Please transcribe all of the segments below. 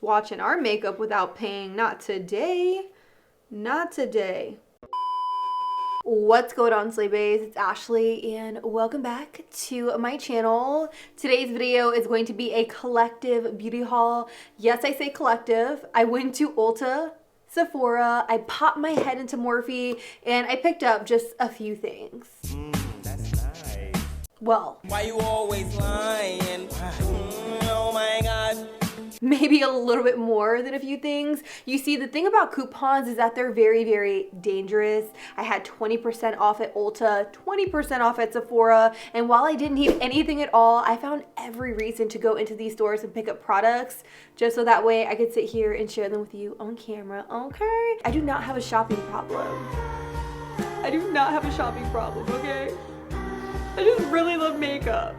swatching our makeup without paying. Not today. Not today. What's going on, Slaybaes? It's Ashley and welcome back to my channel. Today's video is going to be a collective beauty haul. Yes, I say collective. I went to Ulta, Sephora, I popped my head into Morphe, and I picked up just a few things. That's nice. Well, Why you always lying? Oh my god. maybe a little bit more than a few things. You see, the thing about coupons is that they're very, very dangerous. I had 20% off at Ulta, 20% off at Sephora, and while I didn't need anything at all, I found every reason to go into these stores and pick up products just so that way I could sit here and share them with you on camera, okay? I do not have a shopping problem. I do not have a shopping problem, okay? I just really love makeup.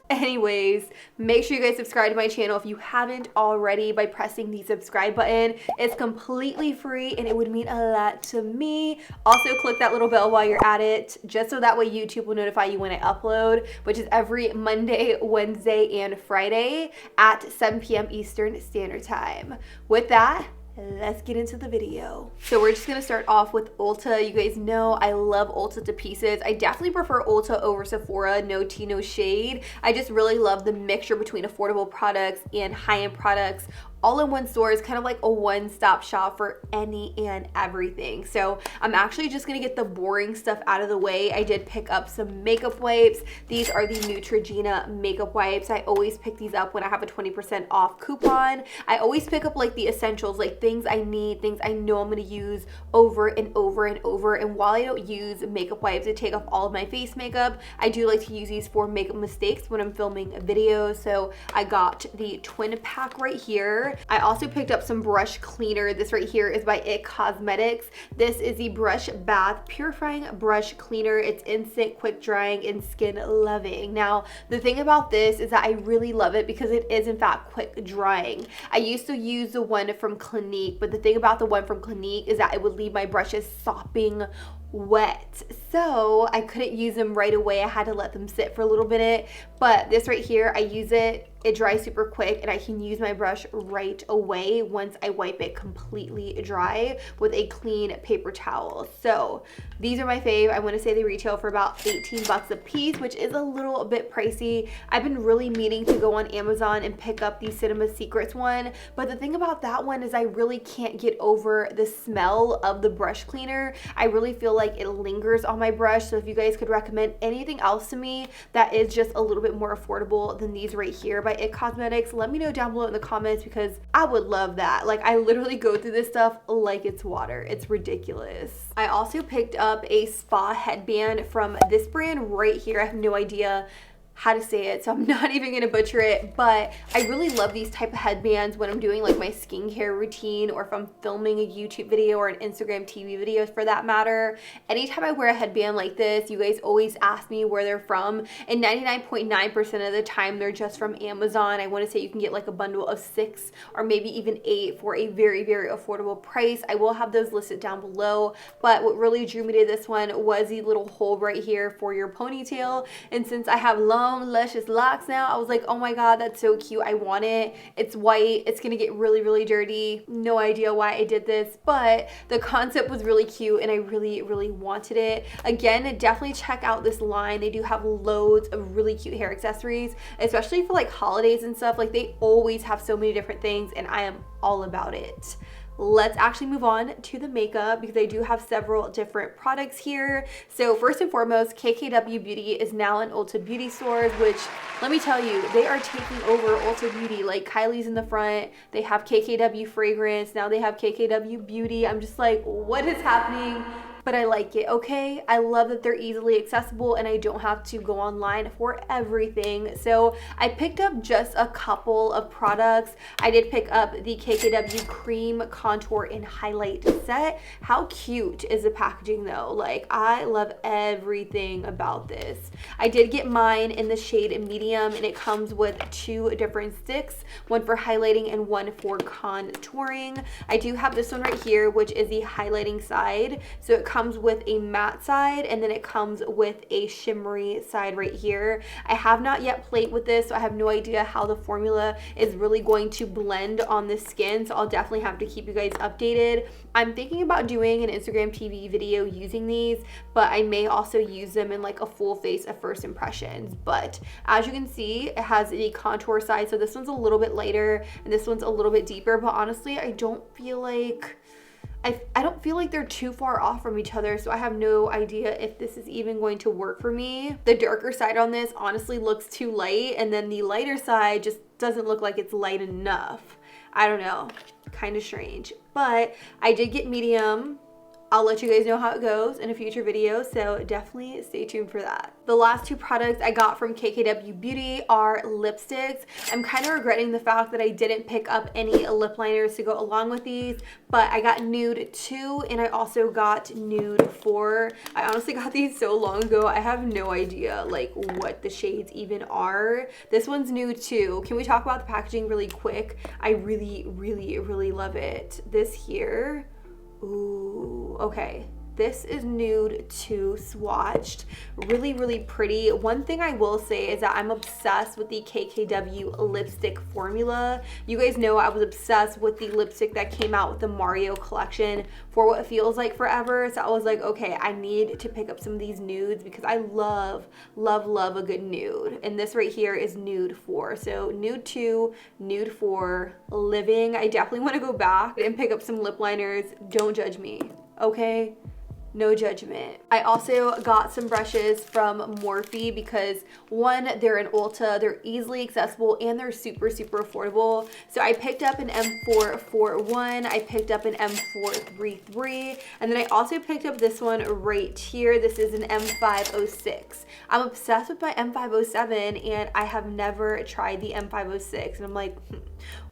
Anyways, make sure you guys subscribe to my channel if you haven't already by pressing the subscribe button. It's completely free and it would mean a lot to me. Also, click that little bell while you're at it, just so that way YouTube will notify you when I upload, which is every Monday, Wednesday, and Friday at 7 p.m. Eastern Standard Time. With that, let's get into the video. So we're just gonna start off with Ulta. You guys know I love Ulta to pieces. I definitely prefer Ulta over Sephora, no tea, no shade. I just really love the mixture between affordable products and high-end products all in one store. Is kind of like a one-stop shop for any and everything. So I'm actually just gonna get the boring stuff out of the way. I did pick up some makeup wipes. These are the Neutrogena makeup wipes. I always pick these up when I have a 20% off coupon. I always pick up like the essentials, like things I need, things I know I'm gonna use over and over and over. And while I don't use makeup wipes to take off all of my face makeup, I do like to use these for makeup mistakes when I'm filming videos. So I got the twin pack right here. I also picked up some brush cleaner. This right here is by IT Cosmetics. This is the Brush Bath Purifying Brush Cleaner. It's instant, quick drying, and skin loving. Now, the thing about this is that I really love it because it is in fact quick drying. I used to use the one from Clinique, but the thing about the one from Clinique is that it would leave my brushes sopping wet, so I couldn't use them right away. I had to let them sit for a little bit. But this right here, I use it, it dries super quick, and I can use my brush right away once I wipe it completely dry with a clean paper towel. So these are my fave. I want to say they retail for about 18 bucks a piece, which is a little bit pricey. I've been really meaning to go on Amazon and pick up the Cinema Secrets one, but the thing about that one is I really can't get over the smell of the brush cleaner. I really feel like it lingers on my brush. So if you guys could recommend anything else to me that is just a little bit more affordable than these right here by IT Cosmetics, let me know down below in the comments because I would love that. Like, I literally go through this stuff like it's water. It's ridiculous. I also picked up a spa headband from this brand right here. I have no idea how to say it, so I'm not even gonna butcher it, but I really love these type of headbands when I'm doing like my skincare routine, or if I'm filming a YouTube video or an Instagram TV video for that matter. Anytime I wear a headband like this, you guys always ask me where they're from, and 99.9% of the time they're just from Amazon. I want to say you can get like a bundle of 6 or maybe even 8 for a very, very affordable price. I will have those listed down below, but what really drew me to this one was the little hole right here for your ponytail, and since I have long luscious locks now, I was like, oh my god, that's so cute. I want it. It's white. It's gonna get really, really dirty. No idea why I did this, but the concept was really cute and I really, really wanted it. Again, definitely check out this line. They do have loads of really cute hair accessories, especially for like holidays and stuff. Like, they always have so many different things and I am all about it. Let's actually move on to the makeup because I do have several different products here. So first and foremost, KKW Beauty is now in Ulta Beauty stores, which, let me tell you, they are taking over Ulta Beauty. Like, Kylie's in the front, they have KKW fragrance, now they have KKW Beauty. I'm just like, what is happening? But I like it, okay? I love that they're easily accessible and I don't have to go online for everything. So I picked up just a couple of products. I did pick up the KKW Cream Contour and Highlight Set. How cute is the packaging though? Like, I love everything about this. I did get mine in the shade medium and it comes with 2 different sticks, one for highlighting and one for contouring. I do have this one right here, which is the highlighting side. So it comes comes with a matte side, and then it comes with a shimmery side right here. I have not yet played with this, so I have no idea how the formula is really going to blend on the skin, so I'll definitely have to keep you guys updated. I'm thinking about doing an Instagram TV video using these, but I may also use them in like a full face of first impressions. But as you can see, it has the contour side, so this one's a little bit lighter and this one's a little bit deeper, but honestly I don't feel like I don't feel like they're too far off from each other, so I have no idea if this is even going to work for me. The darker side on this honestly looks too light, and then the lighter side just doesn't look like it's light enough. I don't know, kind of strange. But I did get medium. I'll let you guys know how it goes in a future video, so definitely stay tuned for that. The last two products I got from KKW Beauty are lipsticks. I'm kind of regretting the fact that I didn't pick up any lip liners to go along with these, but I got Nude 2 and I also got Nude 4. I honestly got these so long ago, I have no idea like what the shades even are. This one's Nude 2. Can we talk about the packaging really quick? I really, really, really love it. This here, ooh, okay. This is Nude 2 swatched. Really, really pretty. One thing I will say is that I'm obsessed with the KKW lipstick formula. You guys know I was obsessed with the lipstick that came out with the Mario collection for what feels like forever. So I was like, okay, I need to pick up some of these nudes because I love, love, love a good nude. And this right here is Nude 4. So Nude 2, Nude 4, Living. I definitely want to go back and pick up some lip liners. Don't judge me, okay? No judgment. I also got some brushes from Morphe because one, they're in Ulta, they're easily accessible, and they're super, super affordable. So I picked up an M441, I picked up an M433, and then I also picked up this one right here. This is an M506. I'm obsessed with my M507 and I have never tried the M506, and I'm like,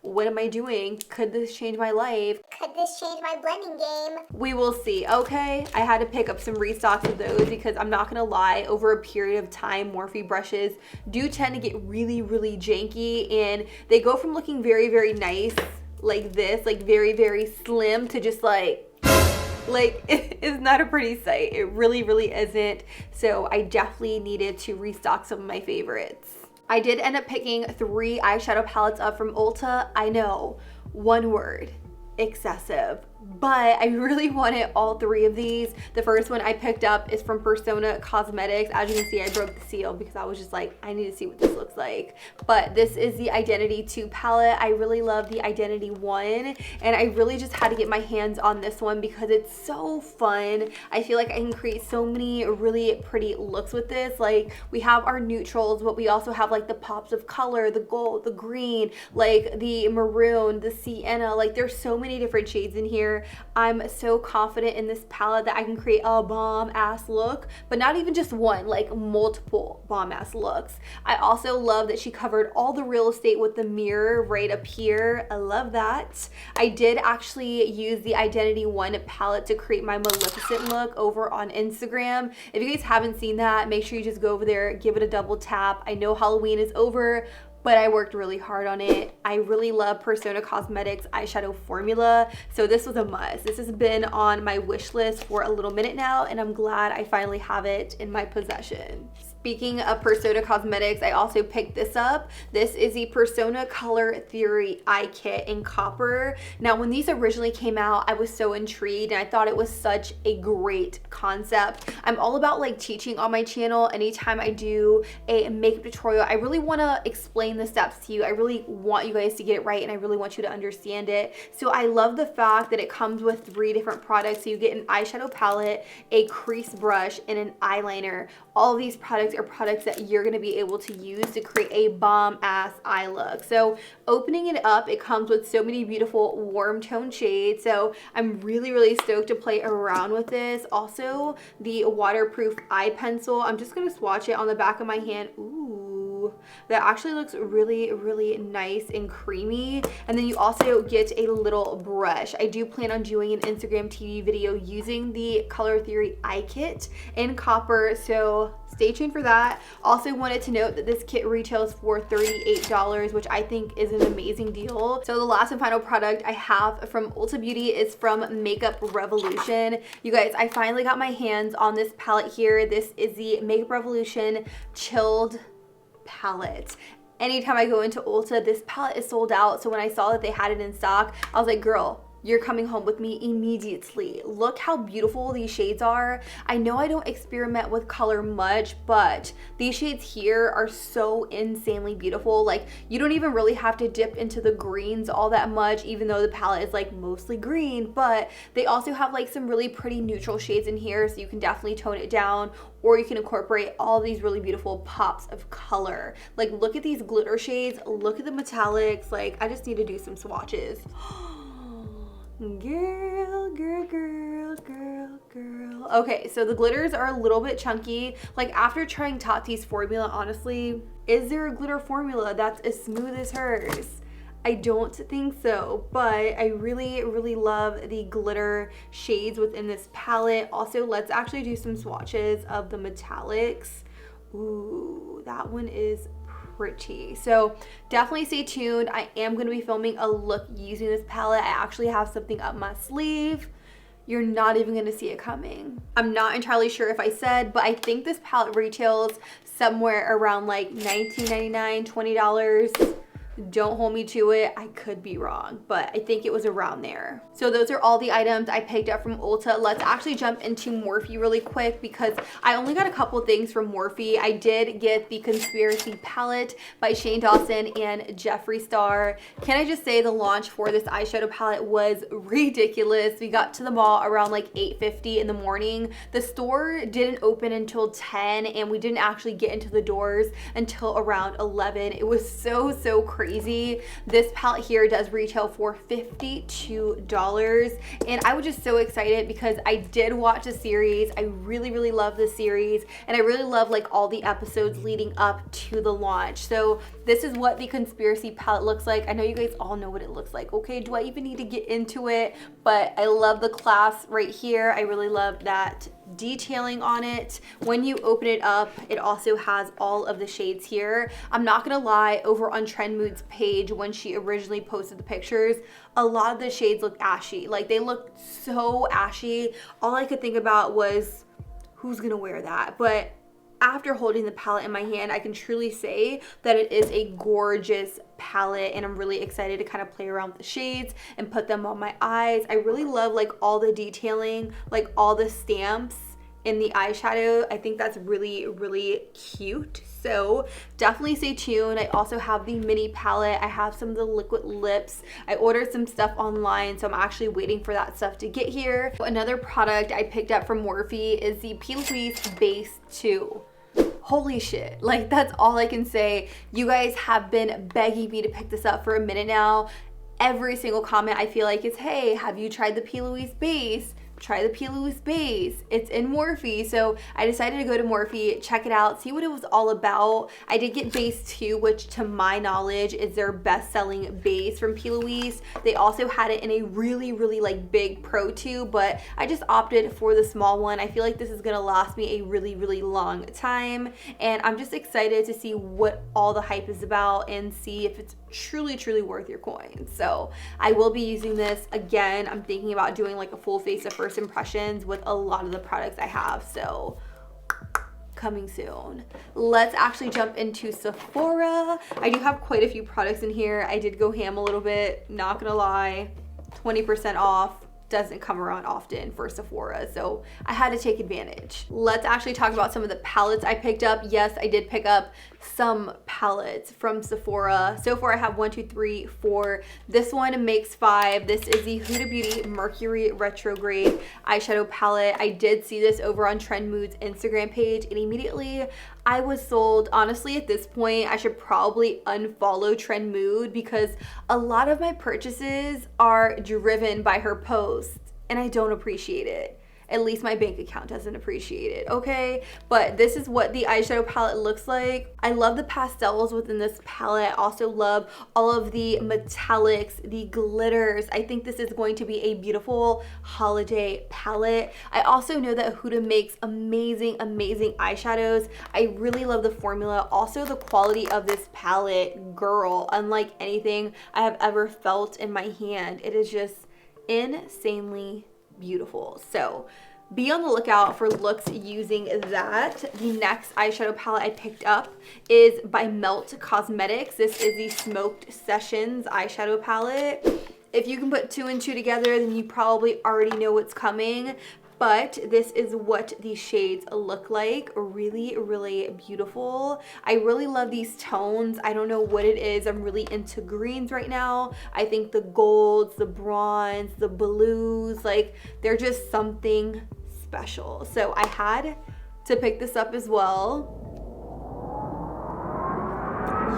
what am I doing? Could this change my life? Could this change my blending game? We will see, okay? I had to pick up some restocks of those because I'm not gonna lie, over a period of time, Morphe brushes do tend to get really, really janky, and they go from looking very, very nice like this, like very, very slim, to just like it's not a pretty sight. It really, really isn't. So I definitely needed to restock some of my favorites. I did end up picking 3 eyeshadow palettes up from Ulta. I know, one word, excessive. But I really wanted all 3 of these. The first one I picked up is from Pérsona Cosmetics. As you can see, I broke the seal because I was just like, I need to see what this looks like. But this is the Identity 2 palette. I really love the Identity 1, and I really just had to get my hands on this one because it's so fun. I feel like I can create so many really pretty looks with this. Like, we have our neutrals, but we also have like the pops of color, the gold, the green, like the maroon, the sienna. Like, there's so many different shades in here. I'm so confident in this palette that I can create a bomb ass look, but not even just one, like multiple bomb ass looks. I also love that she covered all the real estate with the mirror right up here. I love that. I did actually use the Identity 1 palette to create my Maleficent look over on Instagram. If you guys haven't seen that, make sure you just go over there, give it a double tap. I know Halloween is over, but I worked really hard on it. I really love Pérsona Cosmetics eyeshadow formula, so this was a must. This has been on my wish list for a little minute now, and I'm glad I finally have it in my possession. Speaking of Pérsona Cosmetics, I also picked this up. This is the Pérsona Color Theory Eye Kit in copper. Now, when these originally came out, I was so intrigued and I thought it was such a great concept. I'm all about like teaching on my channel. Anytime I do a makeup tutorial, I really want to explain the steps to you. I really want you guys to get it right, and I really want you to understand it. So I love the fact that it comes with 3 different products. So you get an eyeshadow palette, a crease brush, and an eyeliner. All of these products are products that you're going to be able to use to create a bomb ass eye look. So opening it up, it comes with so many beautiful warm tone shades. So I'm really, really stoked to play around with this. Also, the waterproof eye pencil, I'm just going to swatch it on the back of my hand. Ooh. Ooh, that actually looks really, really nice and creamy. And then you also get a little brush. I do plan on doing an Instagram TV video using the Color Theory eye kit in copper, so stay tuned for that. Also wanted to note that this kit retails for $38, which I think is an amazing deal. So the last and final product I have from Ulta Beauty is from Makeup Revolution. You guys, I finally got my hands on this palette here. This is the Makeup Revolution Chilled palette. Anytime I go into Ulta, this palette is sold out. So when I saw that they had it in stock, I was like, girl, you're coming home with me immediately. Look how beautiful these shades are. I know I don't experiment with color much, but these shades here are so insanely beautiful. Like, you don't even really have to dip into the greens all that much, even though the palette is like mostly green, but they also have like some really pretty neutral shades in here, so you can definitely tone it down, or you can incorporate all these really beautiful pops of color. Like, look at these glitter shades, look at the metallics. Like, I just need to do some swatches. Girl, girl, girl, girl, girl. Okay, so the glitters are a little bit chunky. Like, after trying Tati's formula, honestly, is there a glitter formula that's as smooth as hers? I don't think so, but I really, really love the glitter shades within this palette. Also, let's actually do some swatches of the metallics. Ooh, that one is pretty. So definitely stay tuned. I am going to be filming a look using this palette. I actually have something up my sleeve. You're not even going to see it coming. I'm not entirely sure if I said, but I think this palette retails somewhere around like $19.99, $20. Don't hold me to it. I could be wrong, but I think it was around there. So those are all the items I picked up from Ulta. Let's actually jump into Morphe really quick because I only got a couple things from Morphe. I did get the Conspiracy palette by Shane Dawson and Jeffree Star. Can I just say the launch for this eyeshadow palette was ridiculous. We got to the mall around like 8:50 in the morning. The store didn't open until 10 and we didn't actually get into the doors until around 11. It was so crazy. This palette here does retail for $52, and I was just so excited because I did watch the series. I really love the series, and I really love like all the episodes leading up to the launch. So this is what the Conspiracy palette looks like. I know you guys all know what it looks like. Okay, do I even need to get into it? But I love the clasp right here. I really love that detailing on it. When you open it up, it also has all of the shades here. I'm not gonna lie, over on Trend Mood's page when she originally posted the pictures, a lot of the shades look ashy. Like, they look so ashy. All I could think about was, who's gonna wear that? But after holding the palette in my hand, I can truly say that it is a gorgeous palette, and I'm really excited to kind of play around with the shades and put them on my eyes. I really love like all the detailing, like all the stamps in the eyeshadow. I think that's really cute. So definitely stay tuned. I also have the mini palette. I have some of the liquid lips. I ordered some stuff online, so I'm actually waiting for that stuff to get here. Another product I picked up from Morphe is the P. Louise Base 2. Holy shit, like, that's all I can say. You guys have been begging me to pick this up for a minute now. Every single comment I feel like is, hey, have you tried the P. Louise Base? Try the P. Louise Base. It's in Morphe. So I decided to go to Morphe, check it out, see what it was all about. I did get Base 2, which to my knowledge is their best-selling base from P. Louise. They also had it in a really like big Pro 2, but I just opted for the small one. I feel like this is gonna last me a really long time, and I'm just excited to see what all the hype is about and see if it's truly worth your coins. So I will be using this again. I'm thinking about doing like a full face of first impressions with a lot of the products I have, so coming soon. Let's actually jump into Sephora. I do have quite a few products in here. I did go ham a little bit, not gonna lie. 20% off doesn't come around often for Sephora, so I had to take advantage. Let's actually talk about some of the palettes I picked up. Yes, I did pick up some palettes from Sephora. So far I have 1, 2, 3, 4. This one makes 5. This is the Huda Beauty Mercury Retrograde eyeshadow palette. I did see this over on Trend Mood's Instagram page, and immediately I was sold. Honestly, at this point, I should probably unfollow Trend Mood because a lot of my purchases are driven by her posts, and I don't appreciate it. at least my bank account doesn't appreciate it, okay? But this is what the eyeshadow palette looks like. I love the pastels within this palette. I also love all of the metallics, the glitters. I think this is going to be a beautiful holiday palette. I also know that HUDA makes amazing, amazing eyeshadows. I really love the formula. Also, the quality of this palette, girl, unlike anything I have ever felt in my hand. It is just insanely beautiful. So be on the lookout for looks using that. The next eyeshadow palette I picked up is by Melt Cosmetics. This is the Smoked Sessions eyeshadow palette. If you can put 2 and 2 together, then you probably already know what's coming. But this is what these shades look like. Really, really beautiful. I really love these tones. I don't know what it is. I'm really into greens right now. I think the golds, the bronze, the blues, like they're just something special. So I had to pick this up as well.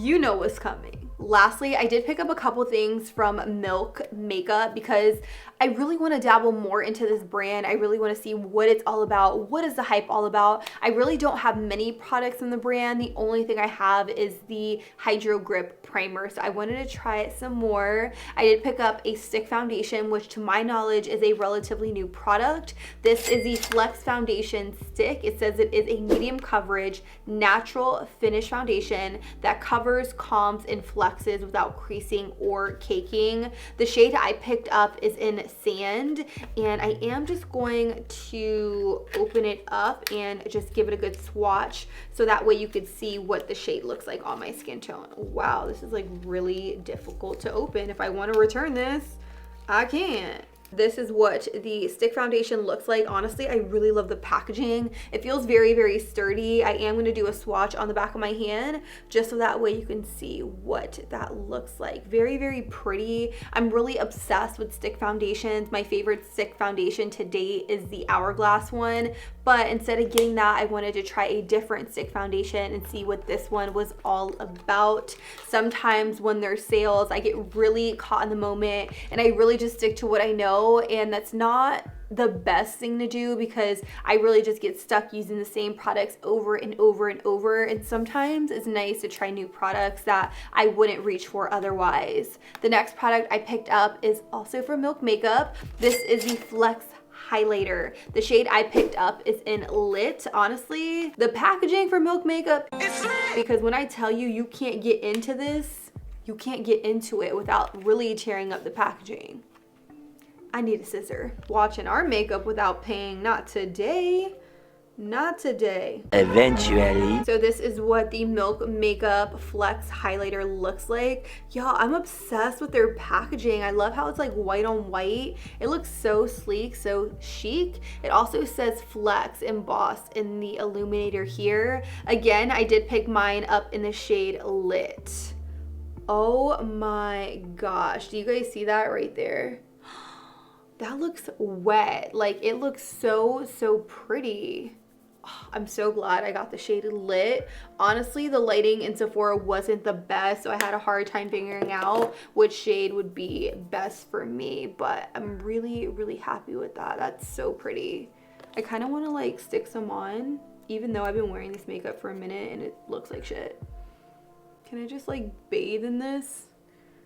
You know what's coming. Lastly, I did pick up a couple things from Milk Makeup because I really want to dabble more into this brand. I really want to see what it's all about. What is the hype all about? I really don't have many products in the brand. The only thing I have is the Hydro Grip Primer. So I wanted to try it some more. I did pick up a stick foundation, which to my knowledge is a relatively new product. This is the Flex Foundation Stick. It says it is a medium coverage, natural finish foundation that covers, calms, and flexes without creasing or caking. The shade I picked up is in Sand, and I am just going to open it up and just give it a good swatch so that way you could see what the shade looks like on my skin tone. Wow, this is like really difficult to open. If I want to return this, I can't. This is what the stick foundation looks like. Honestly, I really love the packaging. It feels very, very sturdy. I am going to do a swatch on the back of my hand just so that way you can see what that looks like. Very, very pretty. I'm really obsessed with stick foundations. My favorite stick foundation to date is the Hourglass one, but instead of getting that, I wanted to try a different stick foundation and see what this one was all about. Sometimes when there's sales, I get really caught in the moment and I really just stick to what I know. And that's not the best thing to do because I really just get stuck using the same products over and over and over. And sometimes it's nice to try new products that I wouldn't reach for otherwise. The next product I picked up is also from Milk Makeup. This is the Flex Highlighter. The shade I picked up is in Lit. Honestly, the packaging for Milk Makeup, because when I tell you you can't get into this, you can't get into it without really tearing up the packaging. I need a scissor. Watching our makeup without paying, not today. Not today. Eventually. So this is what the Milk Makeup Flex Highlighter looks like. Y'all, I'm obsessed with their packaging. I love how it's like white on white. It looks so sleek, so chic. It also says Flex embossed in the illuminator here. Again, I did pick mine up in the shade Lit. Oh my gosh. Do you guys see that right there? That looks wet. Like it looks so, so pretty. Oh, I'm so glad I got the shade Lit. Honestly, the lighting in Sephora wasn't the best, so I had a hard time figuring out which shade would be best for me, but I'm really, really happy with that. That's so pretty. I kind of want to like stick some on, even though I've been wearing this makeup for a minute and it looks like shit. Can I just like bathe in this?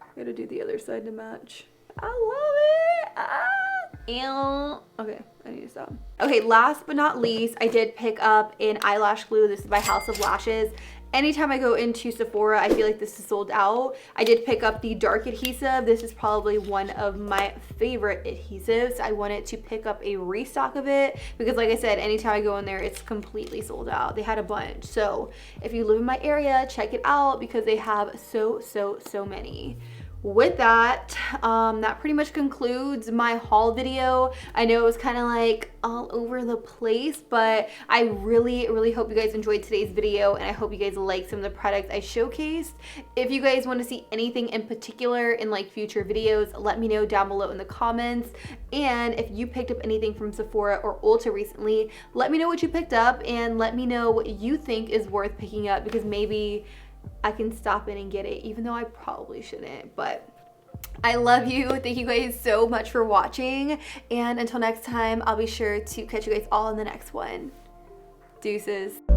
I gotta do the other side to match. I love it. Ah. Okay, I need to stop. Okay, last but not least, I did pick up an eyelash glue. This is by House of Lashes. Anytime I go into Sephora, I feel like this is sold out. I did pick up the dark adhesive. This is probably one of my favorite adhesives. I wanted to pick up a restock of it because like I said, anytime I go in there, it's completely sold out. They had a bunch. So if you live in my area, check it out because they have so many. With that, that pretty much concludes my haul video. I know it was kind of like all over the place, but I really hope you guys enjoyed today's video and I hope you guys like some of the products I showcased. If you guys want to see anything in particular in like future videos, let me know down below in the comments. And if you picked up anything from Sephora or Ulta recently, let me know what you picked up and let me know what you think is worth picking up because maybe I can stop in and get it, even though I probably shouldn't, but I love you. Thank you guys so much for watching. And until next time, I'll be sure to catch you guys all in the next one. Deuces.